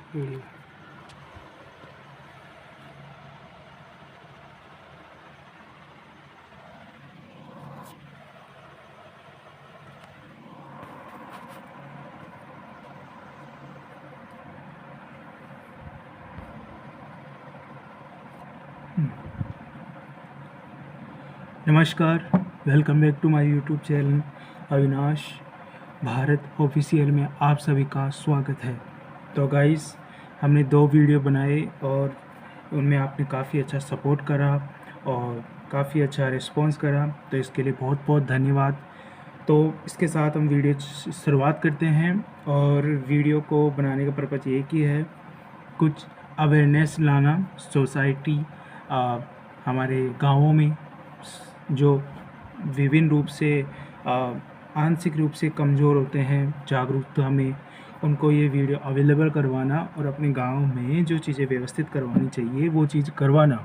Video. नमस्कार, welcome back to my YouTube channel Avinash Bharat official में आप सभी का स्वागत है। तो गाइस, हमने 2 वीडियो बनाए और उनमें आपने काफ़ी अच्छा सपोर्ट करा और काफ़ी अच्छा रिस्पांस करा, तो इसके लिए बहुत बहुत धन्यवाद। तो इसके साथ हम वीडियो शुरुआत करते हैं और वीडियो को बनाने का पर्पज़ ये कि है कुछ अवेयरनेस लाना सोसाइटी हमारे गाँवों में जो विभिन्न रूप से आंशिक रूप से कमज़ोर होते हैं जागरूकता में, उनको ये वीडियो अवेलेबल करवाना और अपने गांव में जो चीज़ें व्यवस्थित करवानी चाहिए वो चीज़ करवाना।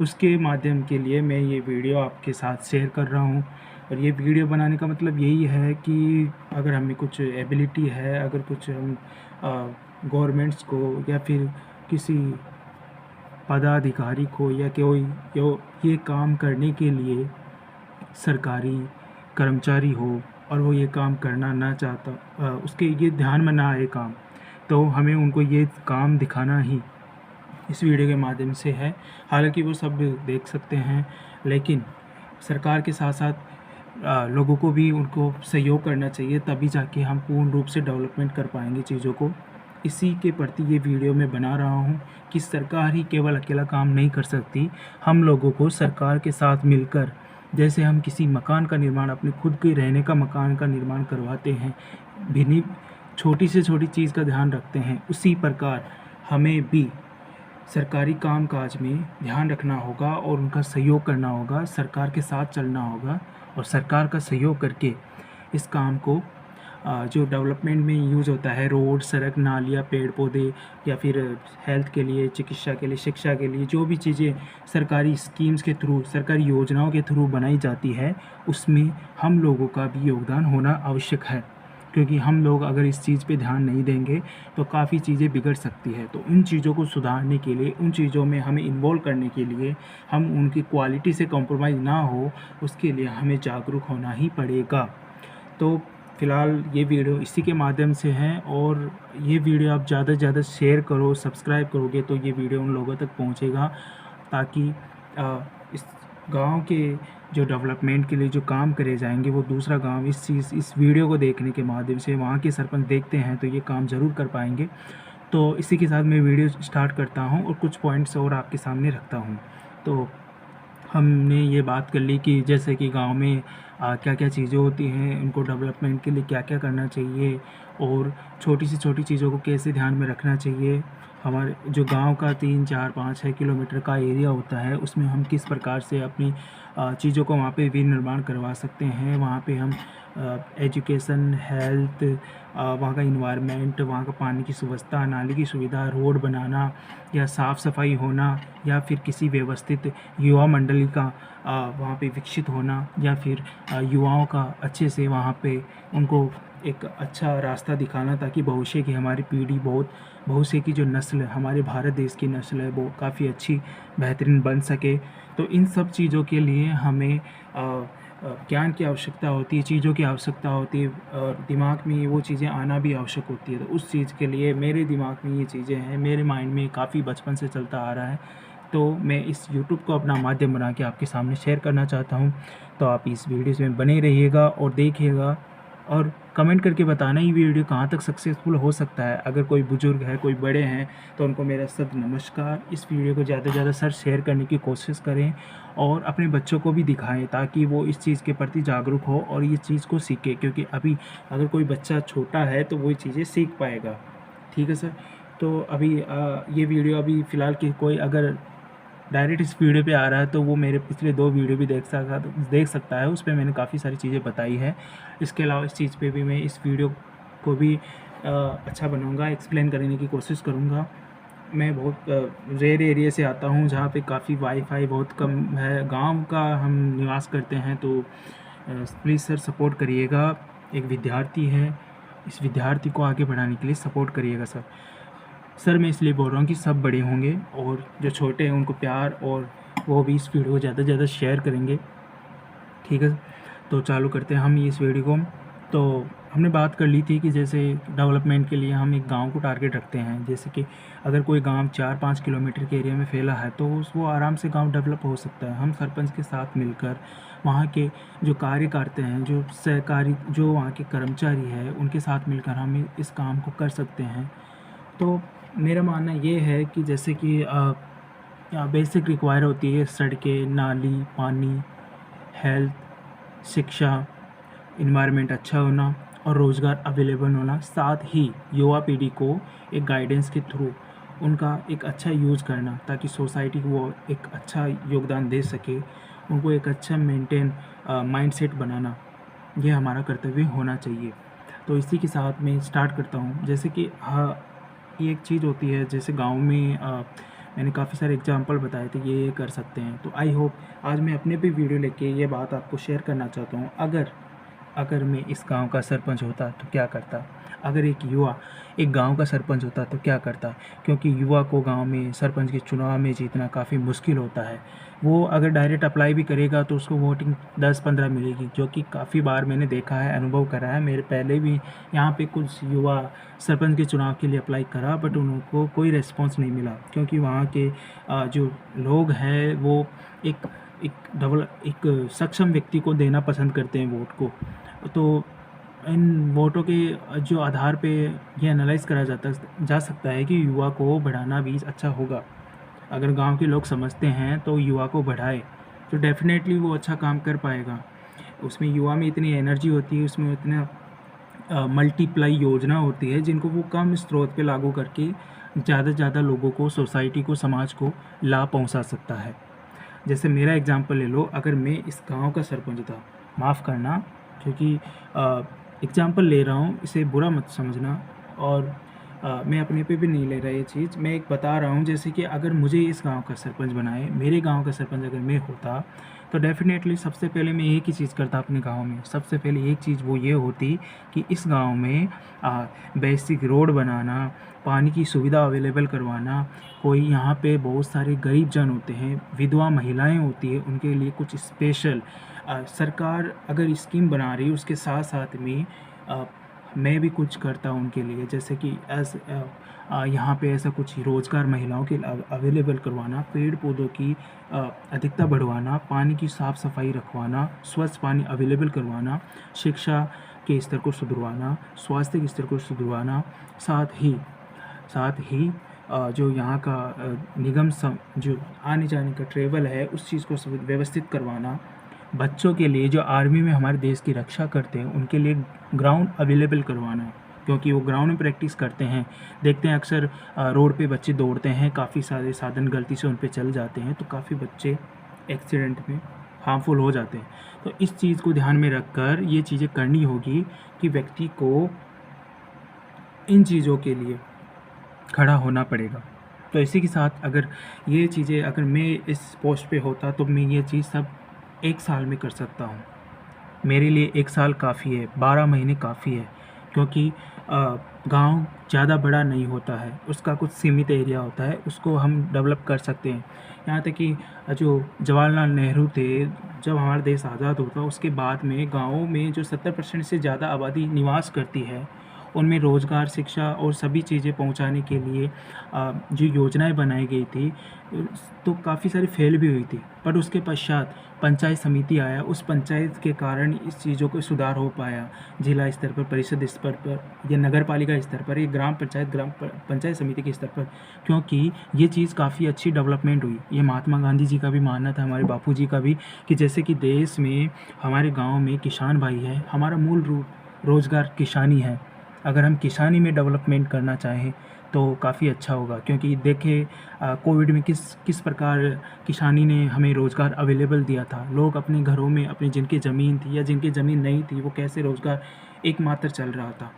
उसके माध्यम के लिए मैं ये वीडियो आपके साथ शेयर कर रहा हूँ। और ये वीडियो बनाने का मतलब यही है कि अगर हमें कुछ एबिलिटी है, अगर कुछ हम गवर्नमेंट्स को या फिर किसी पदाधिकारी को या कोई ये काम करने के लिए सरकारी कर्मचारी हो और वो ये काम करना ना चाहता, उसके ये ध्यान में ना आए काम, तो हमें उनको ये काम दिखाना ही इस वीडियो के माध्यम से है। हालांकि वो सब देख सकते हैं, लेकिन सरकार के साथ साथ लोगों को भी उनको सहयोग करना चाहिए, तभी जाके हम पूर्ण रूप से डेवलपमेंट कर पाएंगे चीज़ों को। इसी के प्रति ये वीडियो मैं बना रहा हूँ कि सरकार ही केवल अकेला काम नहीं कर सकती। हम लोगों को सरकार के साथ मिलकर, जैसे हम किसी मकान का निर्माण, अपने खुद के रहने का मकान का निर्माण करवाते हैं, भिन्नी छोटी से छोटी चीज़ का ध्यान रखते हैं, उसी प्रकार हमें भी सरकारी कामकाज में ध्यान रखना होगा और उनका सहयोग करना होगा, सरकार के साथ चलना होगा और सरकार का सहयोग करके इस काम को जो डेवलपमेंट में यूज़ होता है, रोड, सड़क, नालियाँ, पेड़ पौधे, या फिर हेल्थ के लिए, चिकित्सा के लिए, शिक्षा के लिए, जो भी चीज़ें सरकारी स्कीम्स के थ्रू, सरकारी योजनाओं के थ्रू बनाई जाती है, उसमें हम लोगों का भी योगदान होना आवश्यक है। क्योंकि हम लोग अगर इस चीज़ पे ध्यान नहीं देंगे तो काफ़ी चीज़ें बिगड़ सकती है। तो उन चीज़ों को सुधारने के लिए, उन चीज़ों में हमें इन्वॉल्व करने के लिए, हम उनकी क्वालिटी से कॉम्प्रोमाइज़ ना हो, उसके लिए हमें जागरूक होना ही पड़ेगा। तो फ़िलहाल ये वीडियो इसी के माध्यम से है, और ये वीडियो आप ज़्यादा से ज़्यादा शेयर करो, सब्सक्राइब करोगे तो ये वीडियो उन लोगों तक पहुंचेगा, ताकि इस गांव के जो डेवलपमेंट के लिए जो काम करे जाएंगे, वो दूसरा गांव इस वीडियो को देखने के माध्यम से, वहाँ के सरपंच देखते हैं तो ये काम ज़रूर कर पाएंगे। तो इसी के साथ मैं वीडियो स्टार्ट करता हूँ और कुछ पॉइंट्स और आपके सामने रखता हूँ। तो हमने ये बात कर ली कि जैसे कि गांव में क्या क्या चीज़ें होती हैं, उनको डेवलपमेंट के लिए क्या क्या करना चाहिए और छोटी से छोटी चीज़ों को कैसे ध्यान में रखना चाहिए। हमारे जो गांव का 3, 4, 5, 6 किलोमीटर का एरिया होता है, उसमें हम किस प्रकार से अपनी चीज़ों को वहाँ पे भी निर्माण करवा सकते हैं। वहाँ पे हम एजुकेशन, हेल्थ, वहाँ का इन्वायरमेंट, वहाँ का पानी की सुव्यवस्था, नाली की सुविधा, रोड बनाना या साफ़ सफाई होना, या फिर किसी व्यवस्थित युवा मंडली का वहाँ पे विकसित होना, या फिर युवाओं का अच्छे से वहाँ पे उनको एक अच्छा रास्ता दिखाना, ताकि भविष्य की हमारी पीढ़ी, भविष्य की जो नस्ल, हमारे भारत देश की नस्ल है, वो काफ़ी अच्छी, बेहतरीन बन सके। तो इन सब चीज़ों के लिए हमें ज्ञान की आवश्यकता होती है, चीज़ों की आवश्यकता होती है, और दिमाग में वो चीज़ें आना भी आवश्यक होती है। तो उस चीज़ के लिए मेरे दिमाग में ये चीज़ें हैं, मेरे माइंड में काफ़ी बचपन से चलता आ रहा है, तो मैं इस यूट्यूब को अपना माध्यम बना के आपके सामने शेयर करना चाहता हूँ। तो आप इस वीडियोज़ में बने रहिएगा और देखिएगा, और कमेंट करके बताना ये वीडियो कहाँ तक सक्सेसफुल हो सकता है। अगर कोई बुज़ुर्ग है, कोई बड़े हैं, तो उनको मेरा सब नमस्कार। इस वीडियो को ज़्यादा से ज़्यादा सर शेयर करने की कोशिश करें और अपने बच्चों को भी दिखाएं, ताकि वो इस चीज़ के प्रति जागरूक हो और ये चीज़ को सीखे। क्योंकि अभी अगर कोई बच्चा छोटा है तो वो चीज़ें सीख पाएगा। ठीक है सर। तो अभी ये वीडियो अभी फ़िलहाल की कोई अगर डायरेक्ट इस वीडियो पे आ रहा है तो वो मेरे पिछले 2 वीडियो भी देख सकता है, उस पे मैंने काफ़ी सारी चीज़ें बताई है। इसके अलावा इस चीज़ पे भी मैं इस वीडियो को भी अच्छा बनाऊंगा, एक्सप्लेन करने की कोशिश करूंगा। मैं बहुत रेयर एरिया से आता हूं, जहाँ पे काफ़ी वाईफाई बहुत कम है, गांव का हम निवास करते हैं। तो प्लीज़ सर सपोर्ट करिएगा, एक विद्यार्थी है, इस विद्यार्थी को आगे बढ़ाने के लिए सपोर्ट करिएगा सर। सर मैं इसलिए बोल रहा हूँ कि सब बड़े होंगे और जो छोटे हैं उनको प्यार, और वो भी इस वीडियो को ज़्यादा से ज़्यादा शेयर करेंगे। ठीक है, तो चालू करते हैं हम इस वीडियो को। तो हमने बात कर ली थी कि जैसे डेवलपमेंट के लिए हम एक गांव को टारगेट रखते हैं। जैसे कि अगर कोई गांव 4-5 किलोमीटर के एरिया में फैला है तो वो आराम से गांव डेवलप हो सकता है। हम सरपंच के साथ मिलकर वहाँ के जो कार्यकर्ता हैं, जो सहकारी, जो वहाँ के कर्मचारी हैं, उनके साथ मिलकर हम इस काम को कर सकते हैं। तो मेरा मानना ये है कि जैसे कि बेसिक रिक्वायर होती है सड़कें, नाली, पानी, हेल्थ, शिक्षा, इन्वायरमेंट अच्छा होना और रोज़गार अवेलेबल होना। साथ ही युवा पीढ़ी को एक गाइडेंस के थ्रू उनका एक अच्छा यूज़ करना, ताकि सोसाइटी को वो एक अच्छा योगदान दे सके, उनको एक अच्छा मेंटेन माइंडसेट बनाना, ये हमारा कर्तव्य होना चाहिए। तो इसी के साथ मैं स्टार्ट करता हूँ। जैसे कि ये एक चीज़ होती है, जैसे गांव में मैंने काफ़ी सारे एग्जांपल बताए थे ये कर सकते हैं। तो आई होप आज मैं अपने भी वीडियो लेके ये बात आपको शेयर करना चाहता हूँ। अगर मैं इस गांव का सरपंच होता तो क्या करता, अगर एक युवा एक गांव का सरपंच होता तो क्या करता। क्योंकि युवा को गांव में सरपंच के चुनाव में जीतना काफ़ी मुश्किल होता है। वो अगर डायरेक्ट अप्लाई भी करेगा तो उसको वोटिंग 10-15 मिलेगी, जो कि काफ़ी बार मैंने देखा है, अनुभव करा है। मेरे पहले भी यहाँ पे कुछ युवा सरपंच के चुनाव के लिए अप्लाई करा, बट उनको कोई रिस्पॉन्स नहीं मिला। क्योंकि वहाँ के जो लोग हैं वो एक एक सक्षम व्यक्ति को देना पसंद करते हैं वोट को। तो इन वोटों के जो आधार पे ये एनालाइज़ करा जा सकता है कि युवा को बढ़ाना भी अच्छा होगा। अगर गांव के लोग समझते हैं तो युवा को बढ़ाए तो डेफिनेटली वो अच्छा काम कर पाएगा। उसमें युवा में इतनी एनर्जी होती है, उसमें इतना मल्टीप्लाई योजना होती है जिनको वो कम स्रोत पे लागू करके ज़्यादा से ज़्यादा लोगों को, सोसाइटी को, समाज को लाभ पहुंचा सकता है। जैसे मेरा एग्जांपल ले लो, अगर मैं इस गांव का सरपंच था, माफ़ करना क्योंकि एग्जांपल ले रहा हूँ, इसे बुरा मत समझना, और मैं अपने पे भी नहीं ले रहा ये चीज़, मैं एक बता रहा हूँ। जैसे कि अगर मुझे इस गांव का सरपंच बनाए, मेरे गांव का सरपंच अगर मैं होता, तो डेफ़िनेटली सबसे पहले मैं एक ही चीज़ करता अपने गांव में। सबसे पहले एक चीज़ वो ये होती कि इस गांव में बेसिक रोड बनाना, पानी की सुविधा अवेलेबल करवाना। कोई यहाँ पे बहुत सारे गरीब जन होते हैं, विधवा महिलाएं होती है, उनके लिए कुछ स्पेशल सरकार अगर स्कीम बना रही है, उसके साथ साथ में मैं भी कुछ करता हूँ उनके लिए। जैसे कि यहाँ पे ऐसा कुछ रोज़गार महिलाओं के अवेलेबल करवाना, पेड़ पौधों की अधिकता बढ़वाना, पानी की साफ़ सफाई रखवाना, स्वच्छ पानी अवेलेबल करवाना, शिक्षा के स्तर को सुधरवाना, स्वास्थ्य के स्तर को सुधरवाना। साथ ही जो यहाँ का निगम जो आने जाने का ट्रेवल है उस चीज़ को व्यवस्थित करवाना। बच्चों के लिए जो आर्मी में हमारे देश की रक्षा करते हैं उनके लिए ग्राउंड अवेलेबल करवाना, क्योंकि वो ग्राउंड में प्रैक्टिस करते हैं। देखते हैं अक्सर रोड पे बच्चे दौड़ते हैं, काफ़ी सारे साधन गलती से उन पे चल जाते हैं, तो काफ़ी बच्चे एक्सीडेंट में हार्मफुल हो जाते हैं। तो इस चीज़ को ध्यान में रखकर ये चीज़ें करनी होगी कि व्यक्ति को इन चीज़ों के लिए खड़ा होना पड़ेगा। तो इसी के साथ अगर ये चीज़ें, अगर मैं इस पोस्ट पे होता तो मैं ये चीज़ सब 1 साल में कर सकता हूँ। मेरे लिए 1 साल काफ़ी है, 12 महीने काफ़ी है, क्योंकि गांव ज़्यादा बड़ा नहीं होता है, उसका कुछ सीमित एरिया होता है, उसको हम डेवलप कर सकते हैं। यहाँ तक कि जो जवाहरलाल नेहरू थे, जब हमारा देश आज़ाद होता उसके बाद में गाँवों में जो 70% से ज़्यादा आबादी निवास करती है, उनमें रोज़गार, शिक्षा और सभी चीज़ें पहुंचाने के लिए जो योजनाएं बनाई गई थी तो काफ़ी सारी फेल भी हुई थी। पर उसके पश्चात पंचायत समिति आया, उस पंचायत के कारण इस चीज़ों को सुधार हो पाया। जिला स्तर पर, परिषद स्तर पर, या नगर पालिका स्तर पर, या ग्राम पंचायत समिति के स्तर पर, क्योंकि ये चीज़ काफ़ी अच्छी डेवलपमेंट हुई। ये महात्मा गांधी जी का भी मानना था, हमारे बापू जी का भी, कि जैसे कि देश में हमारे गाँव में किसान भाई है, हमारा मूल रूप रोज़गार किसानी है। अगर हम किसानी में डेवलपमेंट करना चाहें तो काफ़ी अच्छा होगा, क्योंकि देखें कोविड में किस प्रकार किसानी ने हमें रोज़गार अवेलेबल दिया था। लोग अपने घरों में, अपनी जिनकी ज़मीन थी या जिनकी ज़मीन नहीं थी, वो कैसे रोज़गार एकमात्र चल रहा था।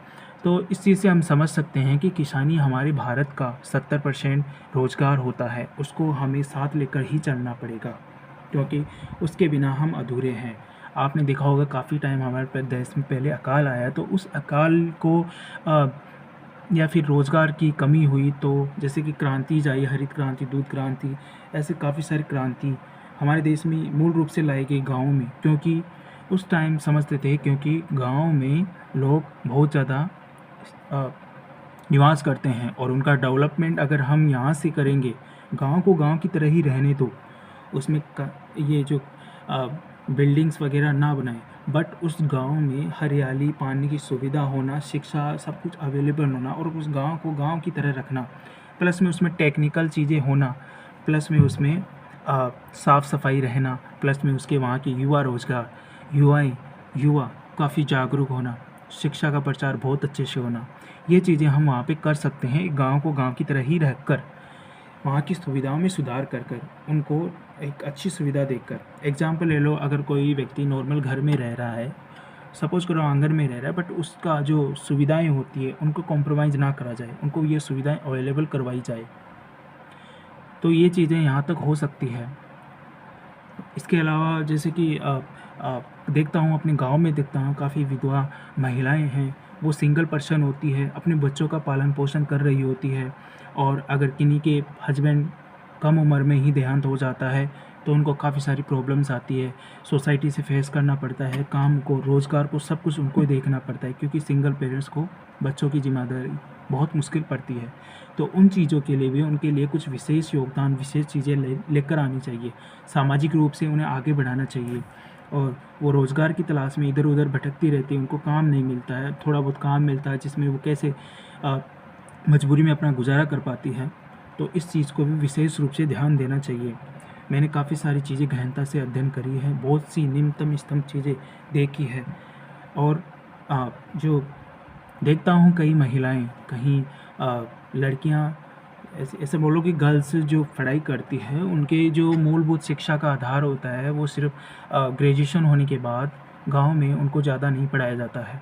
तो इस चीज़ से हम समझ सकते हैं कि किसानी हमारे भारत का 70% रोज़गार होता है, उसको हमें साथ लेकर ही चलना पड़ेगा, क्योंकि उसके बिना हम अधूरे हैं। आपने देखा होगा काफ़ी टाइम हमारे देश में पहले अकाल आया, तो उस अकाल को या फिर रोज़गार की कमी हुई, तो जैसे कि क्रांति आई, हरित क्रांति, दूध क्रांति, ऐसे काफ़ी सारी क्रांति हमारे देश में मूल रूप से लाई गई गाँव में, क्योंकि उस टाइम समझते थे, क्योंकि गाँव में लोग बहुत ज़्यादा निवास करते हैं और उनका डेवलपमेंट अगर हम यहाँ से करेंगे, गाँव को गाँव की तरह ही रहने दो, उसमें ये जो बिल्डिंग्स वगैरह ना बनाएं, बट उस गांव में हरियाली, पानी की सुविधा होना, शिक्षा, सब कुछ अवेलेबल होना और उस गांव को गांव की तरह रखना, प्लस में उसमें टेक्निकल चीज़ें होना, प्लस में उसमें साफ़ सफाई रहना, प्लस में उसके वहाँ के युवा रोजगार, युवा काफ़ी जागरूक होना, शिक्षा का प्रचार बहुत अच्छे से होना, ये चीज़ें हम वहाँ पे कर सकते हैं। गांव को गांव की तरह ही रहकर, वहाँ की सुविधाओं में सुधार कर उनको एक अच्छी सुविधा देकर। एग्जाम्पल ले लो, अगर कोई व्यक्ति नॉर्मल घर में रह रहा है, सपोज करो आंगन में रह रहा है, बट उसका जो सुविधाएं होती है उनको कॉम्प्रोमाइज़ ना करा जाए, उनको ये सुविधाएं अवेलेबल करवाई जाए, तो ये चीज़ें यहाँ तक हो सकती है। इसके अलावा जैसे कि देखता हूँ, अपने गांव में देखता हूँ, काफ़ी विधवा महिलाएं हैं, वो सिंगल पर्सन होती है, अपने बच्चों का पालन पोषण कर रही होती है, और अगर किन्हीं के हस्बैंड कम उम्र में ही देहांत हो जाता है तो उनको काफ़ी सारी प्रॉब्लम्स आती है, सोसाइटी से फेस करना पड़ता है, काम को, रोज़गार को, सब कुछ उनको देखना पड़ता है, क्योंकि सिंगल पेरेंट्स को बच्चों की जिम्मेदारी बहुत मुश्किल पड़ती है। तो उन चीज़ों के लिए भी उनके लिए कुछ विशेष योगदान, विशेष चीज़ें लेकर आनी चाहिए, सामाजिक रूप से उन्हें आगे बढ़ाना चाहिए। और वो रोज़गार की तलाश में इधर उधर भटकती रहती है, उनको काम नहीं मिलता है, थोड़ा बहुत काम मिलता है जिसमें वो कैसे मजबूरी में अपना गुजारा कर पाती है, तो इस चीज़ को भी विशेष रूप से ध्यान देना चाहिए। मैंने काफ़ी सारी चीज़ें गहनता से अध्ययन करी है, बहुत सी निम्नतम स्तंभ चीज़ें देखी है, और जो देखता हूँ कई महिलाएं, कहीं लड़कियां, ऐसे बोलो कि गर्ल्स जो पढ़ाई करती है, उनके जो मूलभूत शिक्षा का आधार होता है वो सिर्फ ग्रेजुएशन होने के बाद गांव में उनको ज़्यादा नहीं पढ़ाया जाता है।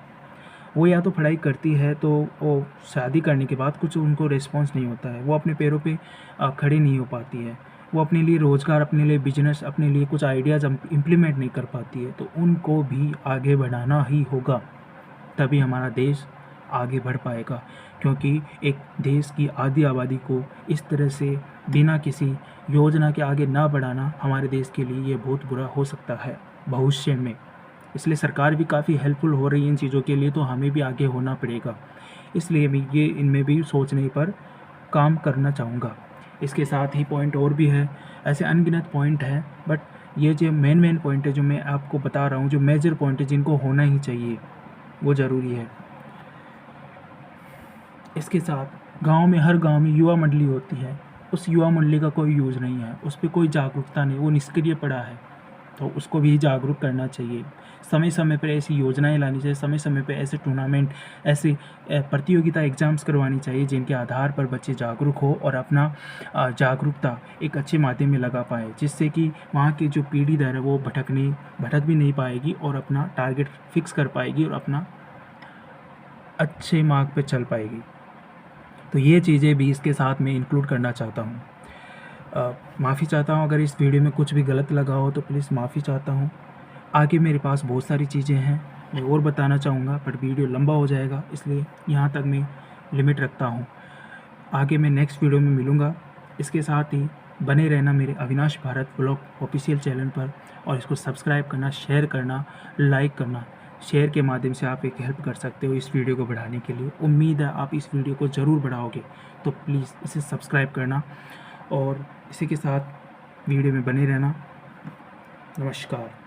वो या तो पढ़ाई करती है तो वो शादी करने के बाद कुछ उनको रिस्पॉन्स नहीं होता है, वो अपने पैरों पे खड़ी नहीं हो पाती है, वो अपने लिए रोज़गार, अपने लिए बिजनेस, अपने लिए कुछ आइडियाज़ इम्प्लीमेंट नहीं कर पाती है। तो उनको भी आगे बढ़ाना ही होगा, तभी हमारा देश आगे बढ़ पाएगा, क्योंकि एक देश की आधी आबादी को इस तरह से बिना किसी योजना के आगे ना बढ़ाना हमारे देश के लिए ये बहुत बुरा हो सकता है भविष्य में। इसलिए सरकार भी काफ़ी हेल्पफुल हो रही है इन चीज़ों के लिए, तो हमें भी आगे होना पड़ेगा। इसलिए मैं ये इनमें भी सोचने पर काम करना चाहूँगा। इसके साथ ही पॉइंट और भी है, ऐसे अनगिनत पॉइंट हैं, बट ये जो मेन पॉइंट है जो मैं आपको बता रहा हूँ, जो मेजर पॉइंट है जिनको होना ही चाहिए, वो ज़रूरी है। इसके साथ गांव में, हर गांव में युवा मंडली होती है, उस युवा मंडली का कोई यूज़ नहीं है, उस पर कोई जागरूकता नहीं, वो निष्क्रिय पड़ा है, तो उसको भी जागरूक करना चाहिए। समय समय पर ऐसी योजनाएं लानी चाहिए, समय समय पर ऐसे टूर्नामेंट, ऐसी प्रतियोगिता, एग्ज़ाम्स करवानी चाहिए जिनके आधार पर बच्चे जागरूक हो और अपना जागरूकता एक अच्छे माध्यम में लगा पाए, जिससे कि वहाँ की जो पीढ़ी दर है वो भटक भी नहीं पाएगी और अपना टारगेट फिक्स कर पाएगी और अपना अच्छे मार्ग पर चल पाएगी। तो ये चीज़ें भी इसके साथ में इंक्लूड करना चाहता हूँ। माफ़ी चाहता हूँ अगर इस वीडियो में कुछ भी गलत लगा हो तो प्लीज़ माफ़ी चाहता हूँ। आगे मेरे पास बहुत सारी चीज़ें हैं, मैं और बताना चाहूँगा, पर वीडियो लंबा हो जाएगा, इसलिए यहाँ तक मैं लिमिट रखता हूँ। आगे मैं नेक्स्ट वीडियो में मिलूँगा। इसके साथ ही बने रहना मेरे Avinash Bharat blog official channel पर, और इसको सब्सक्राइब करना, शेयर करना, लाइक करना। शेयर के माध्यम से आप एक हेल्प कर सकते हो इस वीडियो को बढ़ाने के लिए। उम्मीद है आप इस वीडियो को ज़रूर बढ़ाओगे, तो प्लीज़ इसे सब्सक्राइब करना और इसी के साथ वीडियो में बने रहना। नमस्कार।